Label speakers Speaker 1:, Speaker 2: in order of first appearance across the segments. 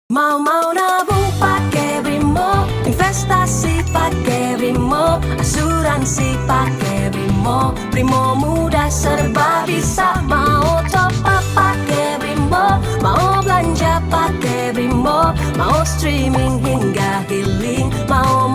Speaker 1: Mau nabung pakai Brimo, investasi pakai Brimo, asuransi pakai Brimo. Brimo mudah serba bisa, mau top up pakai Brimo, mau belanja pakai Brimo, mau streaming hingga healing, mau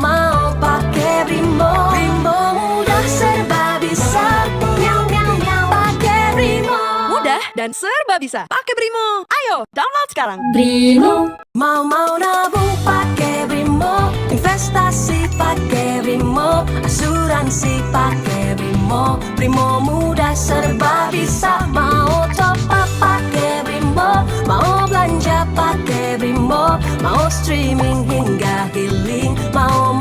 Speaker 1: pakai Brimo. Brimo mudah serba bisa, nyau nyau nyau pakai Brimo.
Speaker 2: Mudah dan serba bisa pakai Brimo. Ayo download sekarang.
Speaker 1: Brimo. Mau nabung pakai Brimo, investasi pakai Brimo, asuransi pakai Brimo. Brimo mudah serba bisa, mau top up pakai Brimo, mau belanja pakai Brimo, mau streaming hingga healing, mau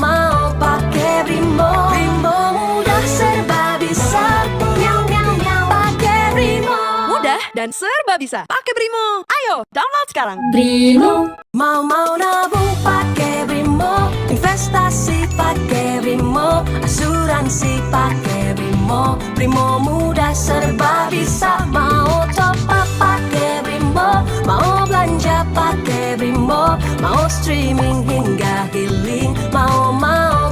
Speaker 1: pakai Brimo. Brimo mudah serba bisa, nyau nyau nyau pakai Brimo.
Speaker 2: Mudah dan serba bisa pakai Brimo. Ayo download sekarang.
Speaker 1: Brimo. Mau nabung pakai Brimo, investasi pakai Brimo, asuransi pakai Brimo. Brimo mudah serba bisa, mau top up pakai Brimo, mau belanja pakai Brimo, mau streaming hingga healing, mau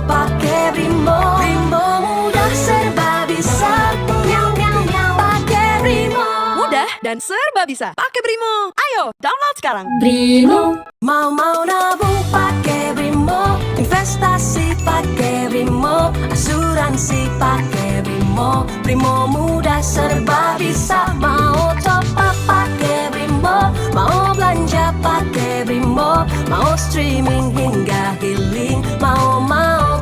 Speaker 1: pakai Brimo. Brimo mudah serba bisa, nyau nyau nyau pakai Brimo.
Speaker 2: Mudah dan serba bisa pakai Brimo. Ayo download sekarang.
Speaker 1: Brimo. Mau nabung pakai Brimo, investasi pakai Brimo, asuransi pakai Brimo. Brimo mudah serba bisa, mau top up pakai Brimo, mau belanja pakai Brimo, mau streaming hingga healing, mau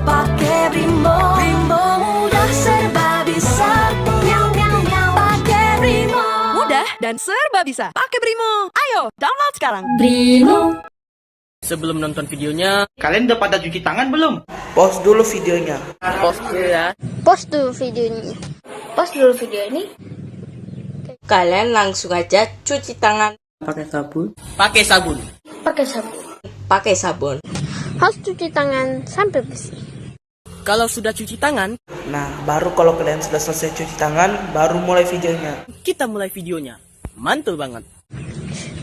Speaker 1: pakai Brimo. Brimo mudah serba bisa, nyau nyau nyau pakai Brimo.
Speaker 2: Mudah dan serba bisa pakai Brimo. Ayo download sekarang.
Speaker 1: Brimo.
Speaker 3: Sebelum nonton videonya,
Speaker 4: Kalian udah pada cuci tangan belum?
Speaker 5: Pause dulu videonya.
Speaker 3: post dulu ya.
Speaker 6: Post dulu videonya. Post dulu video ini.
Speaker 7: Kalian langsung aja cuci tangan
Speaker 3: Pakai sabun. Pakai sabun.
Speaker 6: Pakai sabun.
Speaker 7: pakai sabun.
Speaker 6: Harus cuci tangan sampai bersih.
Speaker 3: Kalau sudah cuci tangan,
Speaker 5: Nah, baru kalau kalian sudah selesai cuci tangan, baru mulai videonya.
Speaker 3: kita mulai videonya. Mantul banget.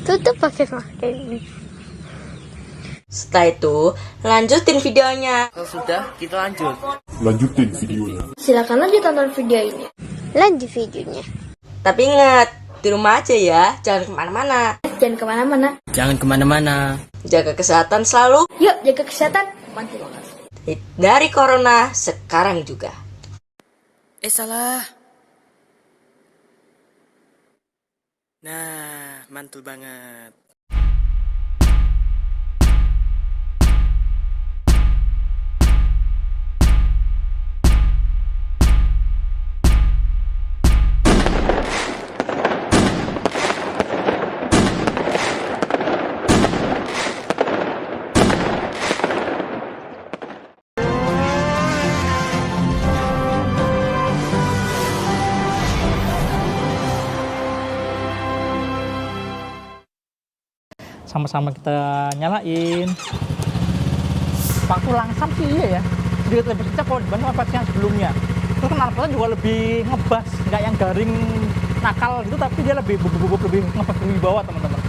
Speaker 6: Tutup pakai masker ini.
Speaker 7: Setelah itu, lanjutin videonya.
Speaker 3: Kalau sudah, kita lanjut.
Speaker 8: Lanjutin videonya.
Speaker 6: Silakan lanjut tonton video ini. Lanjut videonya.
Speaker 7: Tapi ingat, di rumah aja ya, jangan kemana-mana.
Speaker 6: Jangan kemana-mana.
Speaker 3: Jangan kemana-mana.
Speaker 7: Jaga kesehatan selalu.
Speaker 6: Yuk jaga kesehatan. Mantul banget.
Speaker 7: Dari corona sekarang juga.
Speaker 3: Salah. Nah, mantul banget.
Speaker 9: Sama-sama kita nyalain. Waktu langsam sih iya ya, sedikit lebih kencang kalau dibanding versi yang sebelumnya. Terus knalpotnya juga lebih ngebas, nggak yang garing nakal gitu, tapi dia lebih bubuk lebih ngebas lebih bawah teman-teman.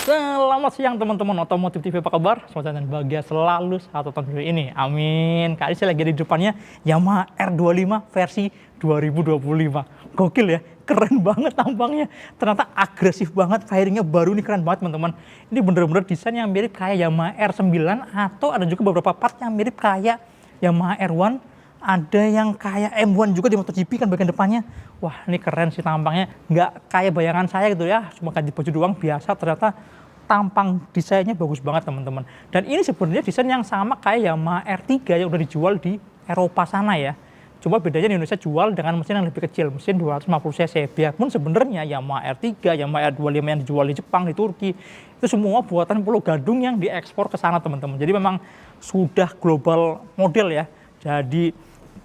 Speaker 9: Selamat siang teman-teman Otomotif TV, apa kabar? Semoga kalian bahagia selalu saat tonton video ini. Amin. Kali ini saya lagi di depannya Yamaha R25 versi 2025. Gokil ya, keren banget tampangnya. Ternyata agresif banget, fairingnya baru ini keren banget teman-teman. Ini bener-bener desain yang mirip kayak Yamaha R9 atau ada juga beberapa part yang mirip kayak Yamaha R1. Ada yang kayak M1 juga di MotoGP kan bagian depannya. Wah ini keren sih tampangnya. Nggak kayak bayangan saya gitu ya, cuma ganti baju doang biasa. Ternyata tampang desainnya bagus banget teman-teman. Dan ini sebenarnya desain yang sama kayak Yamaha R3 yang udah dijual di Eropa sana ya. Cuma bedanya di Indonesia jual dengan mesin yang lebih kecil, mesin 250 cc. Biarpun sebenarnya Yamaha R3, Yamaha R25 yang dijual di Jepang, di Turki, itu semua buatan Pulau Gadung yang diekspor ke sana teman-teman. Jadi memang sudah global model ya. Jadi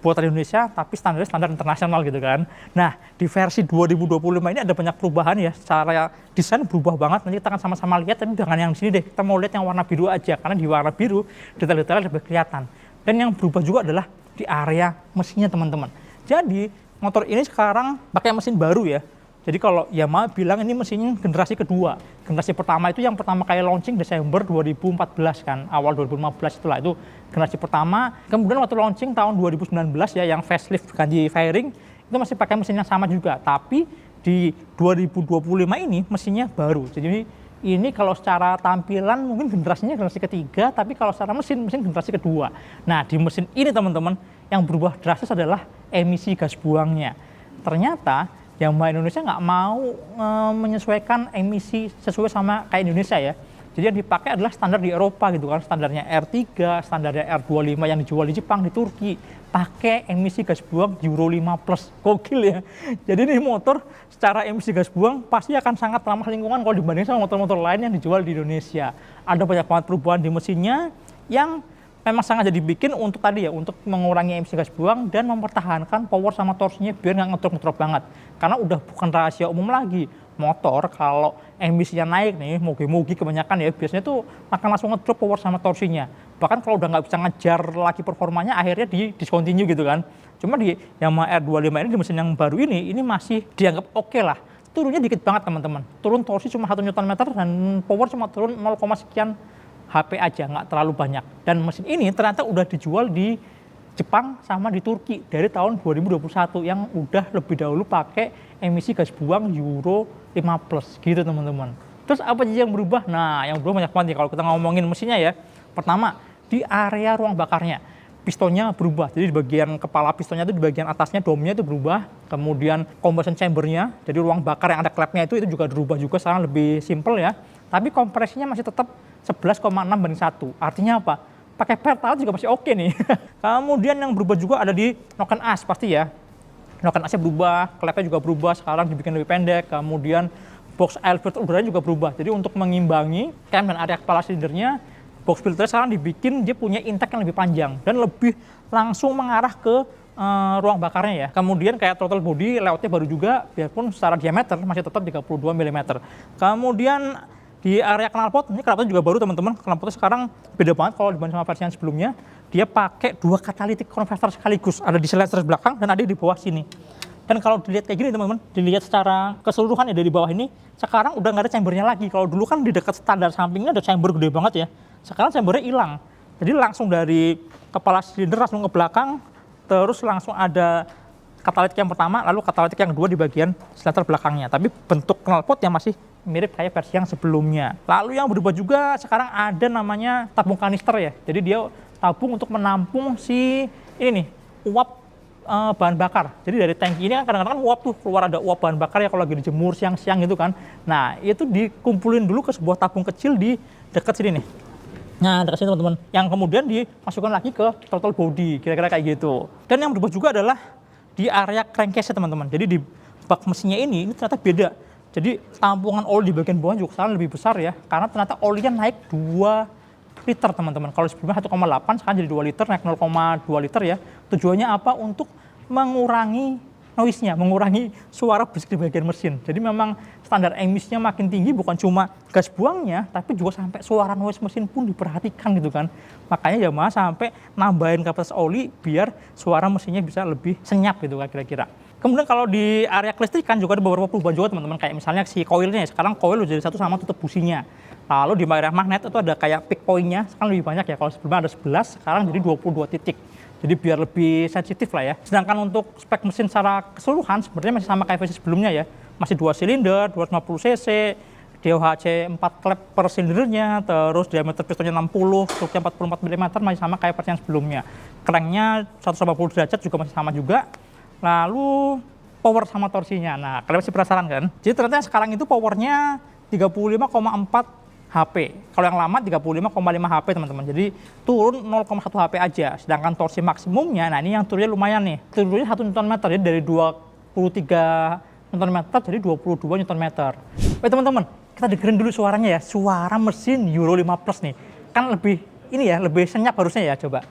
Speaker 9: buatan Indonesia tapi standarnya standar internasional gitu kan. Nah, di versi 2025 ini ada banyak perubahan ya, secara desain berubah banget. Nanti kita akan sama-sama lihat, tapi jangan yang di sini deh, kita mau lihat yang warna biru aja, karena di warna biru detail-detailnya lebih kelihatan. Dan yang berubah juga adalah di area mesinnya teman-teman. Jadi motor ini sekarang pakai mesin baru ya. Jadi kalau Yamaha bilang ini mesinnya generasi kedua. Generasi pertama itu yang pertama kali launching Desember 2014 kan, awal 2015 itulah itu generasi pertama. Kemudian waktu launching tahun 2019 ya yang facelift ganti fairing itu masih pakai mesin yang sama juga. Tapi di 2025 ini mesinnya baru. Jadi ini kalau secara tampilan mungkin generasinya generasi ketiga, tapi kalau secara mesin generasi kedua. Nah di mesin ini teman-teman yang berubah drastis adalah emisi gas buangnya. Ternyata Yamaha Indonesia nggak mau menyesuaikan emisi sesuai sama kayak Indonesia ya. Jadi yang dipakai adalah standar di Eropa gitu kan, standarnya R3, standarnya R25 yang dijual di Jepang, di Turki, pakai emisi gas buang Euro 5+. Gokil ya. Jadi ini motor secara emisi gas buang pasti akan sangat ramah lingkungan kalau dibandingkan sama motor-motor lain yang dijual di Indonesia. Ada banyak banget perubahan di mesinnya yang memang sengaja dibikin untuk tadi ya, untuk mengurangi emisi gas buang dan mempertahankan power sama torsinya biar nggak ngedrop-ngedrop banget. Karena udah bukan rahasia umum lagi, motor kalau emisinya naik nih, mogi-mogi kebanyakan ya, biasanya tuh akan langsung ngedrop power sama torsinya. Bahkan kalau udah nggak bisa ngejar lagi performanya, akhirnya di discontinue gitu kan. Cuma di Yamaha R25 ini, di mesin yang baru ini masih dianggap oke lah. Turunnya dikit banget teman-teman. Turun torsi cuma 1 Nm dan power cuma turun 0, sekian HP aja, nggak terlalu banyak. Dan mesin ini ternyata udah dijual di Jepang sama di Turki dari tahun 2021 yang udah lebih dahulu pakai emisi gas buang Euro 5+ gitu teman-teman. Terus apa aja yang berubah? Nah yang berubah banyak banget nih kalau kita ngomongin mesinnya ya. Pertama di area ruang bakarnya, pistonnya berubah. Jadi di bagian kepala pistonnya itu di bagian atasnya, domnya itu berubah. Kemudian combustion chambernya, jadi ruang bakar yang ada klepnya itu juga berubah juga, sekarang lebih simple ya. Tapi kompresinya masih tetap 11,6:1. Artinya apa? Pakai pertalite juga masih oke nih. Kemudian yang berubah juga ada di noken as pasti ya. Noken asnya berubah, klepnya juga berubah, sekarang dibikin lebih pendek. Kemudian box air filter udaranya juga berubah. Jadi untuk mengimbangi cam dan area kepala silindernya, box filter sekarang dibikin dia punya intake yang lebih panjang dan lebih langsung mengarah ke ruang bakarnya ya. Kemudian kayak throttle body layoutnya baru juga, biarpun secara diameter masih tetap 32 mm. Kemudian di area knalpot, ini knalpotnya juga baru teman-teman. Knalpotnya sekarang beda banget kalau dibanding sama versi yang sebelumnya. Dia pakai 2 catalytic converter sekaligus, ada di silencer belakang dan ada di bawah sini. Dan kalau dilihat kayak gini teman-teman, dilihat secara keseluruhan ya dari bawah ini, sekarang udah nggak ada chambernya lagi. Kalau dulu kan di dekat standar sampingnya ada chamber gede banget ya. Sekarang chambernya hilang. Jadi langsung dari kepala silinder langsung ke belakang, terus langsung ada katalitik yang pertama, lalu katalitik yang kedua di bagian silencer belakangnya. Tapi bentuk knalpot yang masih mirip kayak versi yang sebelumnya. Lalu yang berubah juga sekarang ada namanya tabung kanister ya. Jadi dia tabung untuk menampung si ini nih, uap bahan bakar. Jadi dari tangki ini kan kadang-kadang uap tuh keluar, ada uap bahan bakar ya kalau lagi dijemur siang-siang gitu kan. Nah itu dikumpulin dulu ke sebuah tabung kecil di dekat sini nih. Nah dekat sini teman-teman. Yang kemudian dimasukkan lagi ke throttle body, kira-kira kayak gitu. Dan yang berubah juga adalah di area crankcase ya teman-teman. Jadi di bak mesinnya ini ternyata beda. Jadi tampungan oli di bagian bawah juga sekarang lebih besar ya, karena ternyata olinya naik 2 liter teman-teman. Kalau sebelumnya 1,8 sekarang jadi 2 liter, naik 0,2 liter ya. Tujuannya apa? Untuk mengurangi noise-nya, mengurangi suara berisik di bagian mesin. Jadi memang standar emisinya makin tinggi, bukan cuma gas buangnya, tapi juga sampai suara noise mesin pun diperhatikan gitu kan. Makanya Yamaha sampai nambahin kapasitas oli biar suara mesinnya bisa lebih senyap gitu kan kira-kira. Kemudian kalau di area kelistrikan juga ada beberapa perubahan juga teman-teman, kayak misalnya si koilnya, sekarang koil udah jadi satu sama tutup businya. Lalu di area magnet itu ada kayak pick point-nya, sekarang lebih banyak ya, kalau sebelumnya ada 11, sekarang jadi 22 titik. Jadi biar lebih sensitif lah ya. Sedangkan untuk spek mesin secara keseluruhan sebenarnya masih sama kayak versi sebelumnya ya. Masih 2 silinder, 250 cc, DOHC 4 klep per silindernya, terus diameter pistonnya 60, struknya 44 mm, masih sama kayak versi yang sebelumnya. Cranknya 180 derajat juga masih sama juga. Lalu power sama torsinya. Nah, kalian masih penasaran kan? Jadi ternyata sekarang itu powernya 35,4 HP. Kalau yang lama 35,5 HP teman-teman. Jadi turun 0,1 HP aja. Sedangkan torsi maksimumnya, nah ini yang turunnya lumayan nih. Turunnya 1 Nm, jadi dari 23 Nm jadi 22 Nm. Baik teman-teman, kita dengerin dulu suaranya ya. Suara mesin Euro 5+ nih. Kan lebih ini ya, lebih senyap harusnya ya, coba.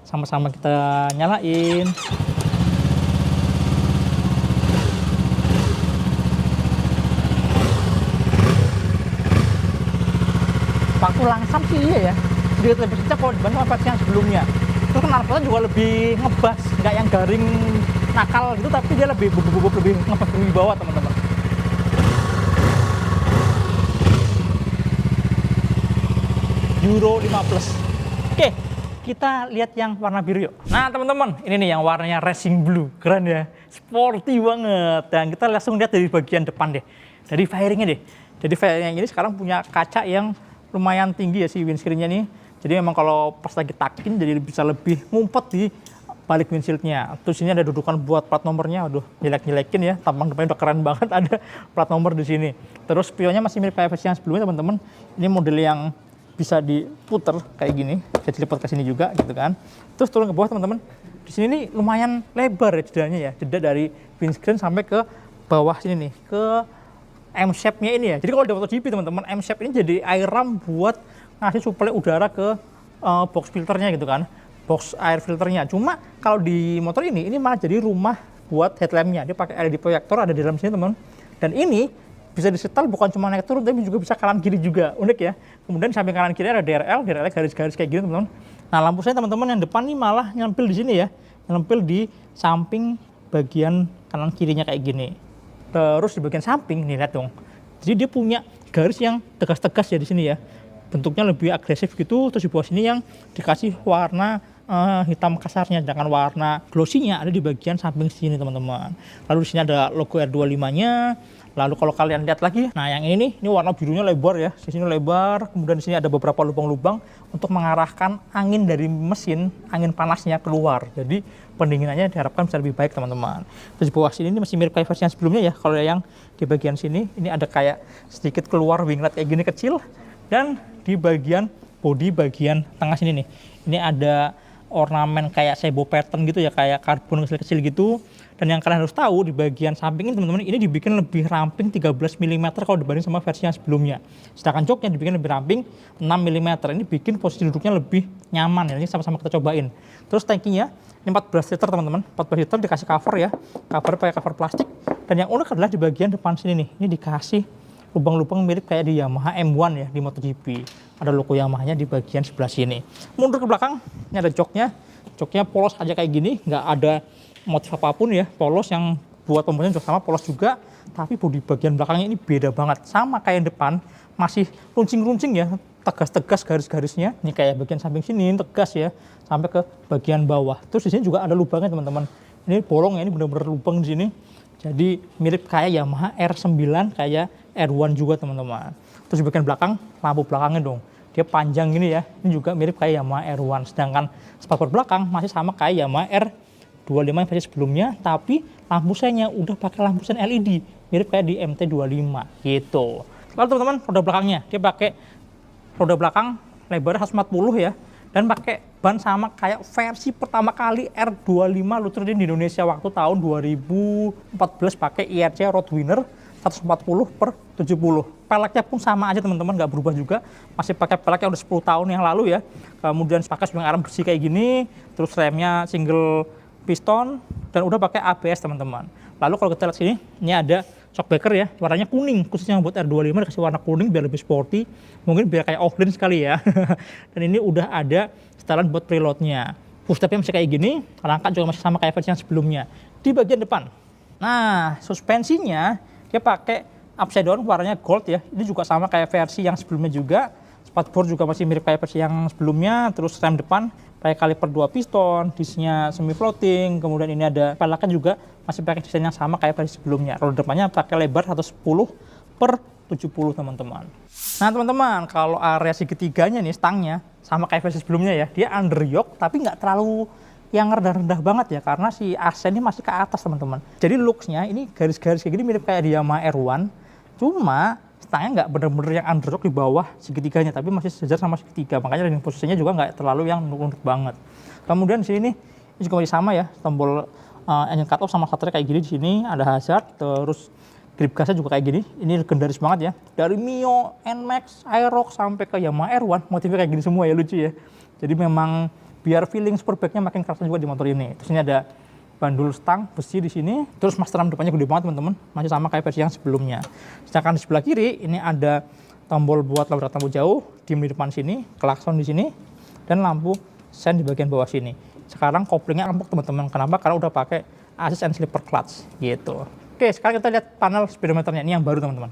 Speaker 9: Sama-sama kita nyalain. Waktu langsam sih iya ya, sedikit lebih kencang kalau dibanding sama versi yang sebelumnya. Terus knalpotnya juga lebih ngebas, nggak yang garing nakal gitu, tapi dia lebih lebih ngebas berwibawa teman-teman. Euro 5 Plus. Oke, kita lihat yang warna biru yuk. Nah teman-teman, ini nih yang warnanya racing blue, keren ya, sporty banget. Dan kita langsung lihat dari bagian depan deh, dari fairingnya deh. Jadi fairingnya ini sekarang punya kaca yang lumayan tinggi ya si windscreen-nya nih. Jadi memang kalau pas lagi takin jadi bisa lebih ngumpet di balik windshield-nya. Terus ini ada dudukan buat plat nomornya. Aduh, jelek-jelekin ya. Tampang depannya udah keren banget ada plat nomor di sini. Terus spionnya masih mirip kayak versi yang sebelumnya teman-teman. Ini model yang bisa diputer kayak gini, bisa dilipat ke sini juga gitu kan. Terus turun ke bawah teman-teman. Di sini nih lumayan lebar ya jedanya ya. Jeda dari windscreen sampai ke bawah sini nih, ke M-shape-nya ini ya. Jadi kalau di MotoGP teman-teman, M-shape ini jadi airam buat ngasih suplai udara ke box filternya gitu kan, box air filternya. Cuma kalau di motor ini malah jadi rumah buat headlampnya. Dia pakai LED proyektor ada di dalam sini teman. Dan ini bisa disetel bukan cuma naik turun, tapi juga bisa kanan kiri juga, unik ya. Kemudian samping kanan kiri ada DRL garis-garis kayak gini teman-teman. Nah lampu saya teman-teman yang depan nih malah nyempil di sini ya, nyempil di samping bagian kanan kirinya kayak gini. Terus di bagian samping nih lihat dong. Jadi dia punya garis yang tegas-tegas ya di sini ya. Bentuknya lebih agresif gitu. Terus di bawah sini yang dikasih warna hitam kasarnya, sedangkan warna glossy-nya ada di bagian samping sini teman-teman. Lalu di sini ada logo R25-nya. Lalu kalau kalian lihat lagi, nah yang ini nih, ini warna birunya lebar ya. Di sini lebar. Kemudian di sini ada beberapa lubang-lubang untuk mengarahkan angin dari mesin, angin panasnya keluar. Jadi pendinginannya diharapkan bisa lebih baik teman-teman. Terus di bawah sini ini masih mirip kayak versi yang sebelumnya ya. Kalau yang di bagian sini ini ada kayak sedikit keluar winglet kayak gini kecil. Dan di bagian bodi bagian tengah sini nih, ini ada ornamen kayak sebo pattern gitu ya, kayak karbon kecil-kecil gitu. Dan yang kalian harus tahu di bagian samping ini teman-teman, ini dibikin lebih ramping 13 mm kalau dibanding sama versi yang sebelumnya. Sedangkan joknya dibikin lebih ramping 6 mm. Ini bikin posisi duduknya lebih nyaman ya. Ini sama-sama kita cobain. Terus tankinya ini 14 liter teman-teman, 14 liter dikasih cover ya. Cover pakai cover plastik. Dan yang unik adalah di bagian depan sini nih, ini dikasih lubang-lubang mirip kayak di Yamaha M1 ya di MotoGP. Ada logo Yamaha-nya di bagian sebelah sini. Mundur ke belakang, ini ada joknya. Joknya polos aja kayak gini, nggak ada motif apapun ya, polos. Yang buat pembuatnya juga sama, polos juga. Tapi bodi bagian belakangnya ini beda banget. Sama kayak yang depan, masih runcing-runcing ya, tegas-tegas garis-garisnya. Ini kayak bagian samping sini, tegas ya, sampai ke bagian bawah. Terus di sini juga ada lubangnya teman-teman. Ini bolong ya, ini benar-benar lubang di sini. Jadi mirip kayak Yamaha R9, kayak R1 juga teman-teman. Terus di bagian belakang, lampu belakangnya dong. Dia panjang gini ya, ini juga mirip kayak Yamaha R1. Sedangkan spakbor belakang masih sama kayak Yamaha R25 versi sebelumnya, tapi lampu senya udah pakai lampu sen LED, mirip kayak di MT25 gitu. Lalu teman-teman, roda belakangnya, dia pakai roda belakang lebar 140 ya, dan pakai ban sama kayak versi pertama kali R25 Luterdin di Indonesia waktu tahun 2014 pakai IRC Roadwinner 140/70. Peleknya pun sama aja teman-teman, nggak berubah juga. Masih pakai pelek yang udah 10 tahun yang lalu ya. Kemudian pakai spring arm bersih kayak gini, terus remnya single piston, dan udah pakai ABS teman-teman. Lalu kalau kita lihat sini, ini ada shockbreaker ya, warnanya kuning, khususnya buat R25 dikasih warna kuning biar lebih sporty, mungkin biar kayak offline sekali ya. Dan ini udah ada setelan buat preloadnya. Push stepnya masih kayak gini, rangka juga masih sama kayak versi yang sebelumnya. Di bagian depan, nah suspensinya dia pakai upside down warnanya gold ya, ini juga sama kayak versi yang sebelumnya juga. Spakbor juga masih mirip kayak versi yang sebelumnya. Terus rem depan pakai kaliper 2 piston, disnya semi floating, kemudian ini ada peleknya juga masih pakai desain yang sama kayak versi sebelumnya. Roda depannya pakai lebar 110/70 teman-teman. Nah teman-teman, kalau area segitiganya nih, stangnya sama kayak versi sebelumnya ya, dia under yoke tapi nggak terlalu yang rendah-rendah banget ya, karena si AC ini masih ke atas teman-teman. Jadi looks-nya ini garis-garis kayak gini mirip kayak di Yamaha R1, cuma stangnya nggak bener-bener yang underrock di bawah segitiganya, tapi masih sejajar sama segitiga, makanya ring posisinya juga nggak terlalu yang nunduk banget. Kemudian di sini ini juga masih sama ya, tombol engine cut off sama starter kayak gini. Di sini ada hazard, terus grip gasnya juga kayak gini. Ini legendaris banget ya, dari Mio, NMAX, Aerox sampai ke Yamaha R1 motifnya kayak gini semua ya, lucu ya. Jadi memang biar feeling Superbike-nya makin kerasa juga di motor ini. Terus ini ada bandul stang besi di sini, terus master arm depannya gede banget teman-teman, masih sama kayak versi yang sebelumnya. Sedangkan di sebelah kiri ini ada tombol buat lampu lampu jauh, dim di depan sini, klakson di sini, dan lampu sen di bagian bawah sini. Sekarang koplingnya empuk teman-teman, kenapa? Karena udah pakai assist and slipper clutch gitu. Oke, sekarang kita lihat panel speedometernya, ini yang baru teman-teman.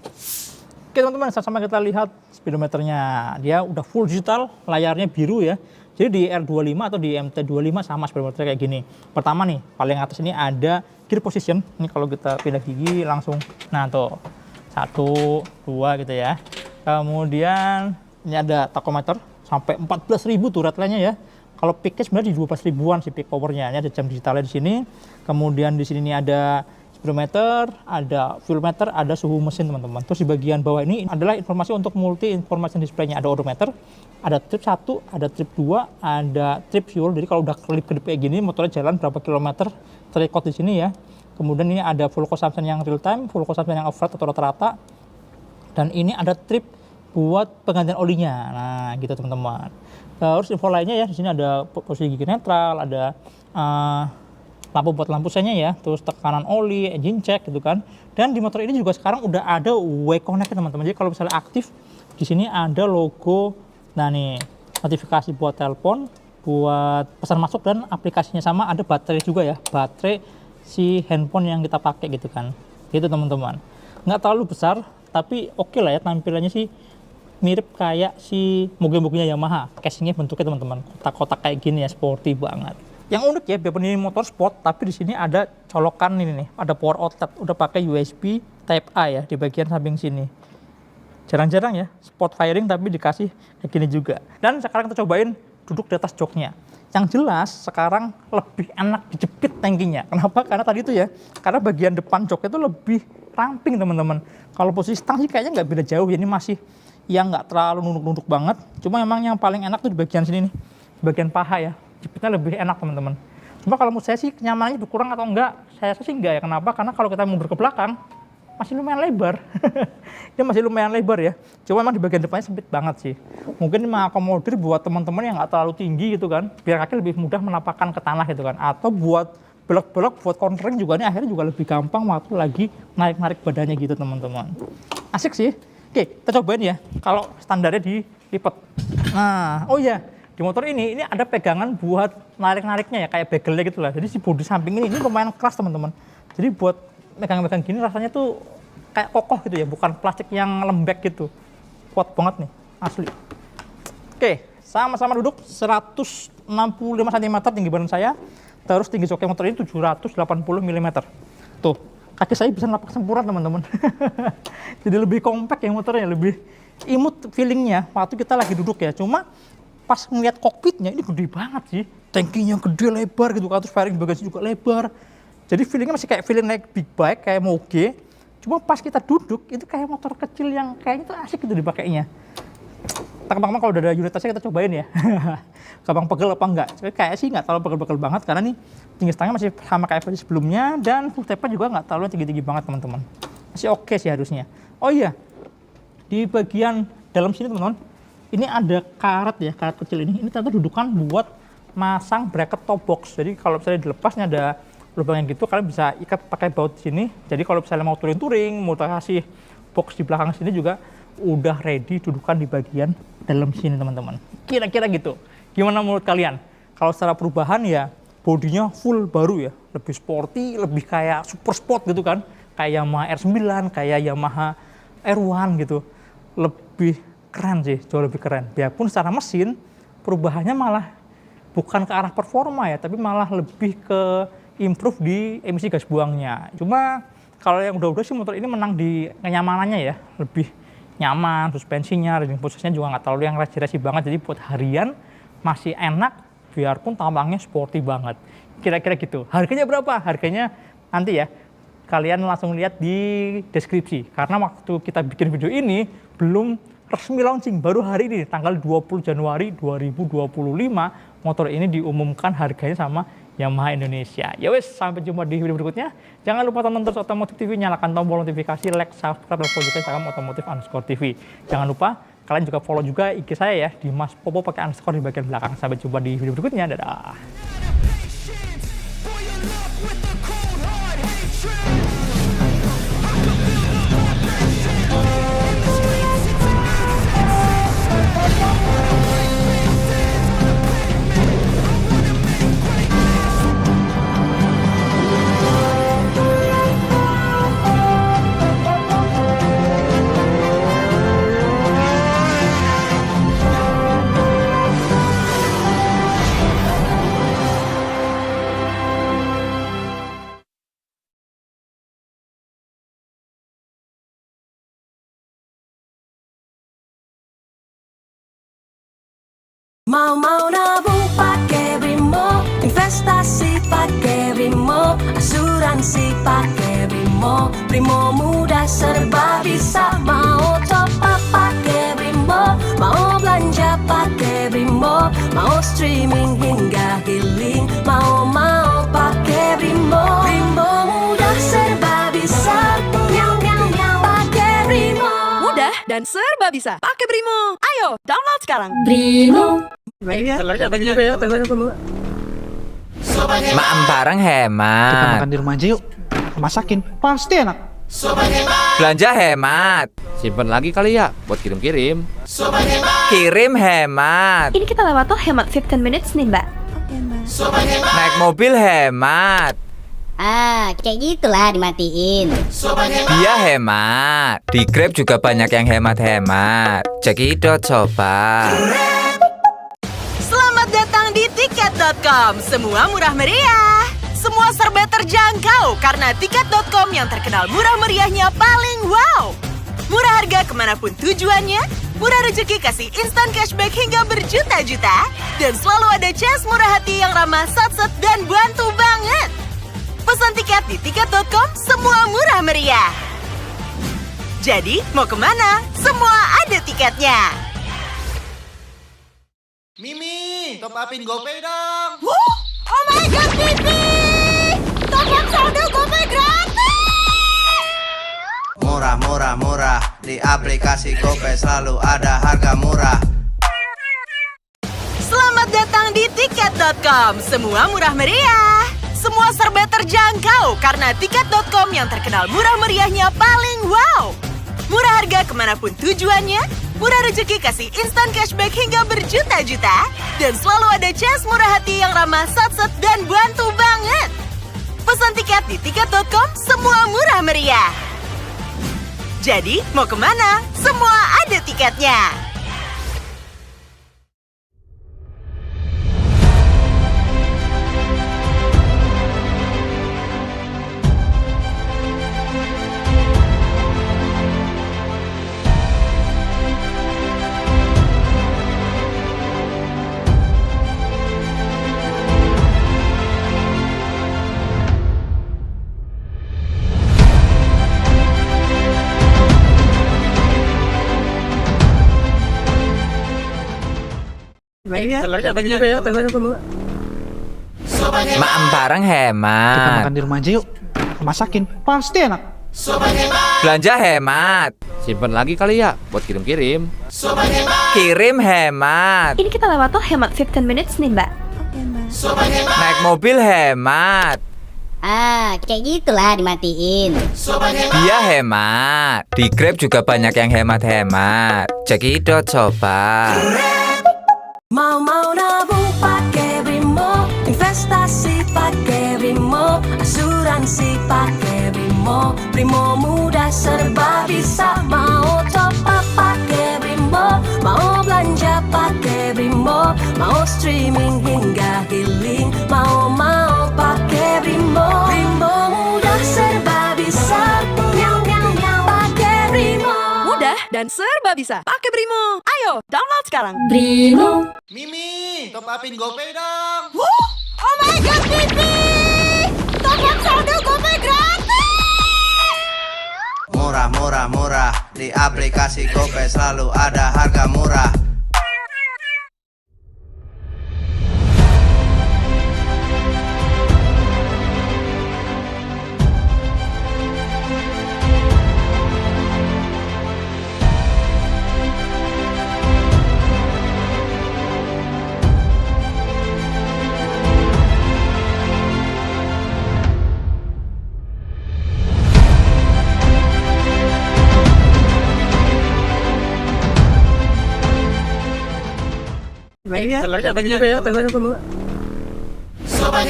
Speaker 9: Oke teman-teman, sama-sama kita lihat speedometernya, dia udah full digital, layarnya biru ya. Jadi di R25 atau di MT25 sama speedometernya kayak gini. Pertama nih, paling atas ini ada gear position. Ini kalau kita pindah gigi langsung, nah tuh, 1, 2 gitu ya. Kemudian ini ada tachometer, sampai 14.000 tuh ratlanya ya. Kalau peaknya sebenarnya di 12 ribuan sih peak powernya. Ini ada jam digitalnya di sini. Kemudian di sini ada speedometer, ada fuel meter, ada suhu mesin teman-teman. Terus di bagian bawah ini adalah informasi untuk multi information display-nya. Ada odometer, ada trip 1, ada trip 2, ada trip fuel. Jadi kalau udah kelip-kelip kayak gini, motornya jalan berapa kilometer, terrecord di sini ya. Kemudian ini ada full consumption yang real time, full consumption yang off-road atau rata-rata. Dan ini ada trip buat penggantian olinya. Nah, gitu teman-teman. Terus info lainnya ya, di sini ada posisi gigi netral, ada lampu buat lampu sennya ya, terus tekanan oli, engine check gitu kan. Dan di motor ini juga sekarang udah ada W-Connect teman-teman. Jadi kalau misalnya aktif, di sini ada logo, nah nih, notifikasi buat telepon, buat pesan masuk, dan aplikasinya sama, ada baterai juga ya, baterai si handphone yang kita pakai gitu kan. Gitu teman-teman. Nggak terlalu besar, tapi oke lah ya, tampilannya sih mirip kayak si mobil-mobilnya Yamaha. Casingnya bentuknya teman-teman, kotak-kotak kayak gini ya, sporty banget. Yang unik ya, biarpun ini motor sport, tapi di sini ada colokan ini nih, ada power outlet, udah pakai USB Type A ya di bagian samping sini. Jarang-jarang ya sport firing tapi dikasih kayak gini juga. Dan sekarang kita cobain duduk di atas joknya. Yang jelas sekarang lebih enak dijepit tankinya. Kenapa? Karena tadi itu ya, karena bagian depan joknya itu lebih ramping teman-teman. Kalau posisi stang sih kayaknya nggak beda jauh ya, ini masih yang nggak terlalu nunduk-nunduk banget. Cuma memang yang paling enak tuh di bagian sini nih, bagian paha ya. Jepitnya lebih enak teman-teman. Cuma kalau menurut saya sih kenyamanannya berkurang atau enggak, saya rasa sih enggak ya. Kenapa? Karena kalau kita mundur ke belakang, masih lumayan lebar. Dia masih lumayan lebar ya. Cuma memang di bagian depannya sempit banget sih. Mungkin mengakomodir buat teman-teman yang nggak terlalu tinggi gitu kan, biar kaki lebih mudah menapakkan ke tanah gitu kan. Atau buat belok-belok, buat countering juga nih akhirnya juga lebih gampang waktu lagi narik-narik badannya gitu teman-teman. Asik sih. Oke, kita cobain ya. Kalau standarnya dilipat. Nah, oh iya. Di motor ini ada pegangan buat narik-nariknya ya, kayak begelnya gitu lah. Jadi si bodi samping ini lumayan keras teman-teman. Jadi buat megang-megang gini rasanya tuh kayak kokoh gitu ya, bukan plastik yang lembek gitu. Kuat banget nih, asli. Oke, sama-sama duduk 165 cm tinggi badan saya. Terus tinggi joknya motor ini 780 mm. Tuh, kaki saya bisa napak sempurna teman-teman. Jadi lebih compact ya motornya, lebih imut feelingnya waktu kita lagi duduk ya. Cuma pas ngeliat kokpitnya ini gede banget sih, tankinya gede lebar gitu kan, terus fairing bagasi juga lebar. Jadi feelingnya masih kayak feeling naik big bike kayak moge. Cuma pas kita duduk itu kayak motor kecil yang kayaknya tuh asik gitu dipakainya. Gampang-gampang kalau udah ada unit tasnya kita cobain ya. Gampang pegel apa enggak? Kayak sih nggak terlalu pegel-pegel banget karena nih tinggi stangnya masih sama kayak versi sebelumnya, dan full tape juga nggak terlalu tinggi-tinggi banget teman-teman. Masih oke sih harusnya. Oh iya, di bagian dalam sini teman-teman, ini ada karet ya, karet kecil ini. Ini ternyata dudukan buat masang bracket top box. Jadi kalau misalnya dilepasnya ada lubang yang gitu, kalian bisa ikat pakai baut di sini. Jadi kalau misalnya mau touring-touring, mau kasih box di belakang sini juga udah ready dudukan di bagian dalam sini teman-teman. Kira-kira gitu. Gimana menurut kalian? Kalau secara perubahan ya, bodinya full baru ya, lebih sporty, lebih kayak super sport gitu kan. Kayak Yamaha R9, kayak Yamaha R1 gitu. Lebih keren sih, jauh lebih keren. Biarpun secara mesin perubahannya malah bukan ke arah performa ya, tapi malah lebih ke improve di emisi gas buangnya. Cuma kalau yang udah-udah sih motor ini menang di kenyamanannya ya, lebih nyaman, suspensinya, riding posisinya juga nggak terlalu yang resi-resi banget. Jadi buat harian masih enak, biarpun tampangnya sporty banget. Kira-kira gitu. Harganya berapa? Harganya nanti ya kalian langsung lihat di deskripsi. Karena waktu kita bikin video ini belum resmi launching, baru hari ini tanggal 20 Januari 2025 motor ini diumumkan harganya sama Yamaha Indonesia. Ya wes, sampai jumpa di video berikutnya. Jangan lupa tonton terus Otomotif TV, nyalakan tombol notifikasi, like, subscribe, dan follow juga Instagram Otomotif_TV. Jangan lupa Kalian juga follow juga IG saya ya, di Mas Popo pakai underscore di bagian belakang. Sampai jumpa di video berikutnya. Dadah.
Speaker 1: Mau nabung pakai Brimo, investasi pakai Brimo, asuransi pakai Brimo. Brimo mudah serba bisa. Mau top up pakai Brimo, mau belanja pakai Brimo, mau streaming hingga healing, mau pakai Brimo. Brimo mudah serba bisa. Miau miau miau pakai Brimo.
Speaker 2: Mudah dan serba bisa. Pakai Brimo. Ayo, download sekarang.
Speaker 1: Brimo.
Speaker 10: Makan bareng hemat.
Speaker 5: Kita makan di rumah aja yuk. Masakin, pasti enak.
Speaker 10: Belanja hemat.
Speaker 11: Simpen lagi kali ya buat kirim-kirim.
Speaker 10: Kirim hemat.
Speaker 6: Ini kita lewat tuh hemat 15 minutes nih, Mbak.
Speaker 10: Naik mobil hemat.
Speaker 12: Ah, kayak gitulah dimatiin.
Speaker 10: Dia hemat. Di Grab juga banyak yang hemat-hemat. Cekidot coba.
Speaker 2: Selamat datang di tiket.com. Semua murah meriah. Semua serba terjangkau karena tiket.com yang terkenal murah meriahnya paling wow. Murah harga kemanapun tujuannya, murah rezeki kasih instan cashback hingga berjuta-juta, dan selalu ada cas murah hati yang ramah sat-sat dan bantu banget. Pesan tiket di tiket.com, semua murah meriah. Jadi, mau kemana? Semua ada tiketnya.
Speaker 4: Mimi, top upin GoPay dong.
Speaker 2: Oh my god, Pipi! Top up saldo GoPay gratis!
Speaker 13: Murah, murah, murah. Di aplikasi GoPay selalu ada harga murah.
Speaker 2: Selamat datang di tiket.com. Semua murah meriah. Semua serba terjangkau karena tiket.com yang terkenal murah meriahnya paling wow. Murah harga kemanapun tujuannya, murah rezeki kasih instan cashback hingga berjuta-juta, dan selalu ada cas murah hati yang ramah sat-sat dan bantu banget. Pesan tiket di tiket.com, semua murah meriah. Jadi, mau kemana? Semua ada tiketnya.
Speaker 10: Makan bareng
Speaker 5: Kita
Speaker 10: hemat.
Speaker 5: makan di rumah aja yuk. Masakin, pasti enak.
Speaker 10: Belanja hemat.
Speaker 11: Simpen lagi kali ya buat kirim-kirim.
Speaker 10: Kirim hemat.
Speaker 6: Ini kita lewat tuh hemat 15 minutes nih, Mbak.
Speaker 10: Naik mobil hemat.
Speaker 12: Ah, kayak gitulah dimatiin.
Speaker 10: Dia hemat. Di Grab juga banyak yang hemat-hemat. Cekidot coba.
Speaker 1: Mau nabung pakai Brimo, investasi pakai Brimo, asuransi pakai Brimo. Brimo mudah serba bisa. Mau top up pakai Brimo, mau belanja pakai Brimo, mau streaming hingga healing, mau pakai Brimo. Brimo mudah serba bisa. Miau miau miau pakai Brimo.
Speaker 2: Mudah dan serba bisa. Pakai Brimo. Ayo, download sekarang.
Speaker 1: Brimo.
Speaker 4: Mimi, top upin GoPay dong.
Speaker 2: Oh my god, Pipi! Top up saldo GoPay gratis!
Speaker 13: Murah, murah, murah. Di aplikasi GoPay selalu ada harga murah.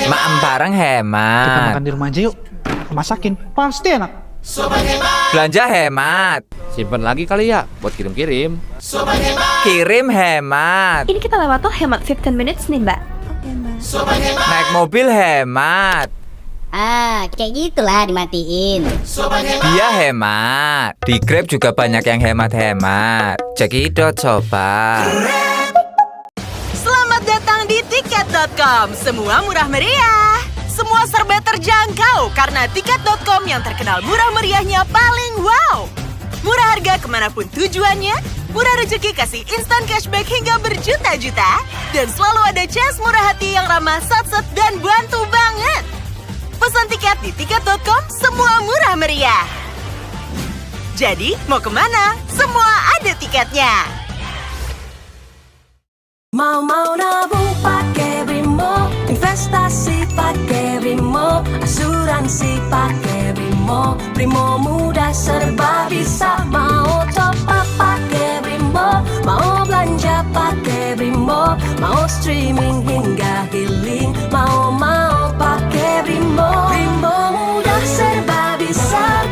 Speaker 10: Maem bareng hemat.
Speaker 5: Kita makan di rumah aja yuk. Masakin, pasti enak.
Speaker 10: Belanja hemat.
Speaker 11: Simpen lagi kali ya, buat kirim-kirim.
Speaker 10: Kirim hemat.
Speaker 6: Ini kita lewat tuh hemat 15 minutes nih, Mbak. Oke, Mbak.
Speaker 10: Naik mobil hemat.
Speaker 12: Ah, kayak gitulah dimatiin.
Speaker 10: Dia hemat. Di Grab juga banyak yang hemat-hemat. Cekidot coba.
Speaker 2: Selamat datang di tiket.com. Semua murah meriah. Semua serba terjangkau karena tiket.com yang terkenal murah meriahnya paling wow. Murah harga kemanapun tujuannya, murah rezeki kasih instan cashback hingga berjuta-juta, dan selalu ada chance murah hati yang ramah sat-sat dan bantu banget. Pesan tiket di tiket.com, semua murah meriah. Jadi, mau kemana? Semua ada tiketnya.
Speaker 1: Mau nabung pakai Brimo, investasi pakai Brimo, asuransi pakai Brimo. Brimo mudah serba bisa, mau top up pakai Brimo, mau belanja pakai Brimo, mau streaming hingga healing, mau pakai Brimo. Brimo mudah serba bisa,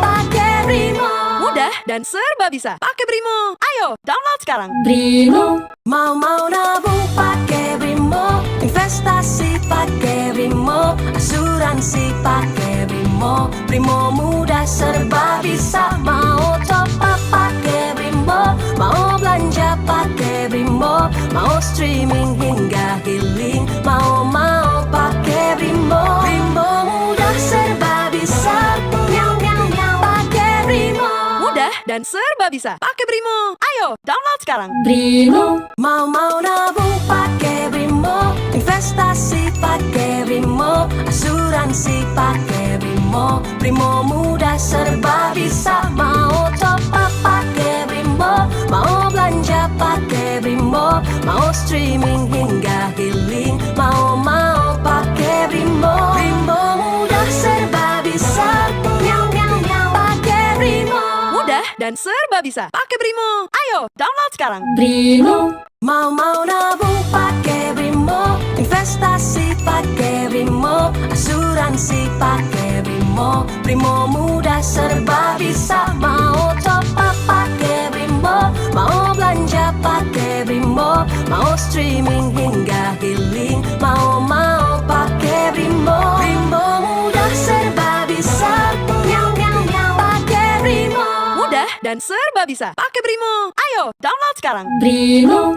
Speaker 1: pakai Brimo.
Speaker 2: Mudah dan serba bisa. Pakai Brimo. Ayo, download sekarang.
Speaker 1: Brimo. Mau nabung pakai Brimo, investasi pakai Brimo, asuransi pakai Brimo. Brimo mudah serba bisa, mau top up pakai Brimo, mau belanja pakai Brimo, mau streaming hingga healing, mau pakai Brimo. Brimo mudah serba bisa, pakai Brimo.
Speaker 2: Mudah dan serba bisa. Pakai Brimo. Ayo, download sekarang.
Speaker 1: Brimo. Mau nabung pakai Brimo, investasi pakai Brimo, asuransi pakai Brimo. Brimo mudah serba bisa, mau top up pakai Brimo, mau belanja pakai Brimo, mau streaming hingga healing, mau pakai Brimo. Brimo mudah serba bisa, pakai Brimo.
Speaker 2: Mudah dan serba bisa. Pakai Brimo. Ayo, download sekarang.
Speaker 1: Brimo. Mau nabung pakai Brimo, investasi pakai Brimo, asuransi pakai Brimo. Brimo mudah serba bisa, mau top up pakai Brimo, mau belanja pakai Brimo, mau streaming hingga healing, mau pakai Brimo. Brimo mudah serba bisa, pakai Brimo.
Speaker 2: Mudah dan serba bisa. Pakai Brimo. Ayo, download sekarang.
Speaker 1: Brimo.